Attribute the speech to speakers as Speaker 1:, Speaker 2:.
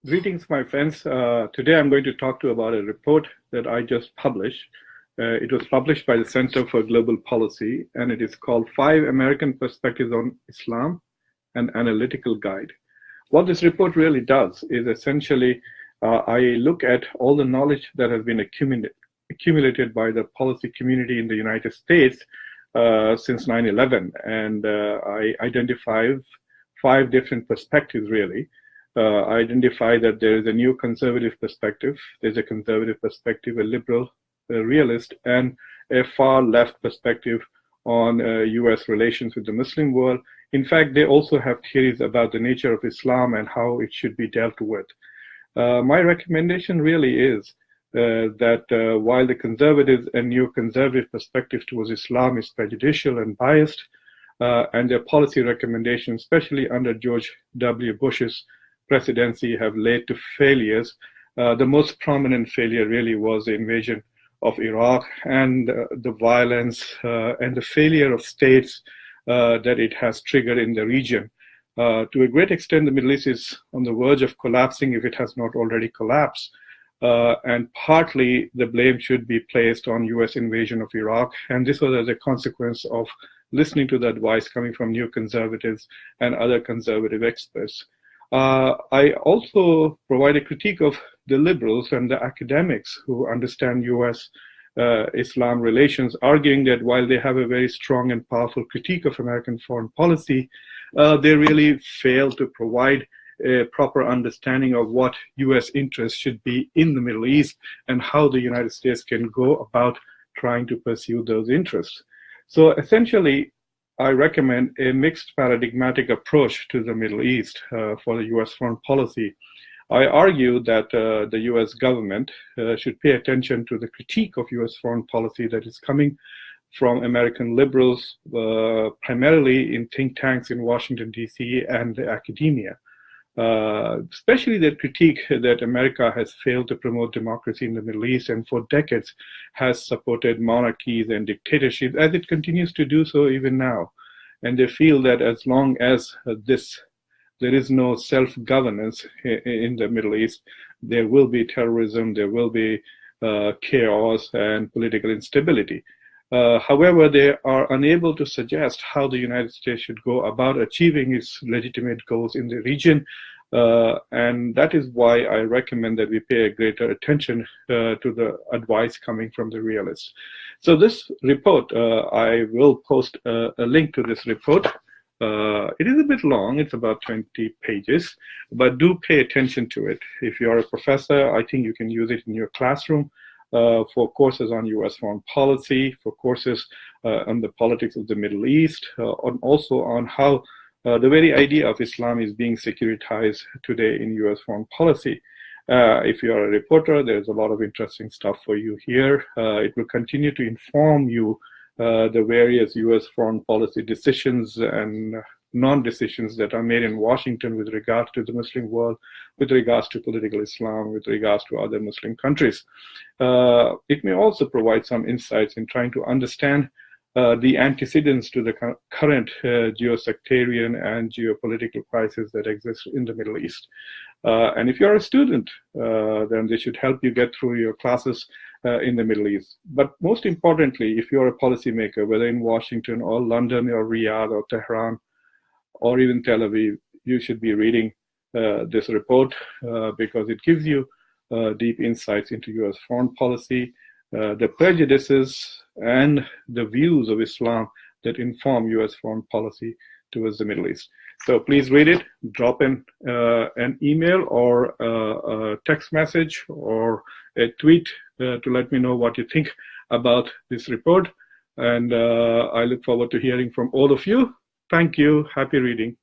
Speaker 1: Greetings, my friends. Today I'm going to talk to you about a report that I just published. It was published by the Center for Global Policy, and it is called 5 American Perspectives on Islam, an Analytical Guide. What this report really does is essentially, I look at all the knowledge that has been accumulated by the policy community in the United States since 9/11, and I identify 5 different perspectives, really. I identify that there is a neoconservative perspective, there's a conservative perspective, a liberal, a realist, and a far left perspective on US relations with the Muslim world. In fact, they also have theories about the nature of Islam and how it should be dealt with. My recommendation really is that while the conservatives and neoconservative perspective towards Islam is prejudicial and biased, and their policy recommendations, especially under George W. Bush's presidency, have led to failures. The most prominent failure really was the invasion of Iraq and the violence and the failure of states that it has triggered in the region. To a great extent, the Middle East is on the verge of collapsing if it has not already collapsed. And partly the blame should be placed on US invasion of Iraq. And this was as a consequence of listening to the advice coming from neoconservatives and other conservative experts. I also provide a critique of the liberals and the academics who understand US Islam relations, arguing that while they have a very strong and powerful critique of American foreign policy, they really fail to provide a proper understanding of what US interests should be in the Middle East and how the United States can go about trying to pursue those interests. So essentially, I recommend a mixed paradigmatic approach to the Middle East for the US foreign policy. I argue that the US government should pay attention to the critique of US foreign policy that is coming from American liberals, primarily in think tanks in Washington, D.C. and academia. Especially the critique that America has failed to promote democracy in the Middle East and for decades has supported monarchies and dictatorships, as it continues to do so even now. And they feel that as long as there is no self-governance in the Middle East, there will be terrorism, there will be chaos and political instability. However, they are unable to suggest how the United States should go about achieving its legitimate goals in the region. And that is why I recommend that we pay a greater attention to the advice coming from the realists. So this report, I will post a link to this report. It is a bit long, it's about 20 pages, but do pay attention to it. If you're a professor, I think you can use it in your classroom. For courses on US foreign policy, for courses on the politics of the Middle East, and also on how the very idea of Islam is being securitized today in US foreign policy. If you are a reporter, there's a lot of interesting stuff for you here. It will continue to inform you the various US foreign policy decisions and non-decisions that are made in Washington with regards to the Muslim world, with regards to political Islam, with regards to other Muslim countries. It may also provide some insights in trying to understand the antecedents to the current geosectarian and geopolitical crisis that exists in the Middle East. And if you're a student, then this should help you get through your classes in the Middle East. But most importantly, if you're a policymaker, whether in Washington or London or Riyadh or Tehran, or even Tel Aviv, you should be reading this report because it gives you deep insights into US foreign policy, the prejudices and the views of Islam that inform US foreign policy towards the Middle East. So please read it, drop in an email or a text message or a tweet to let me know what you think about this report. And I look forward to hearing from all of you. Thank you. Happy reading.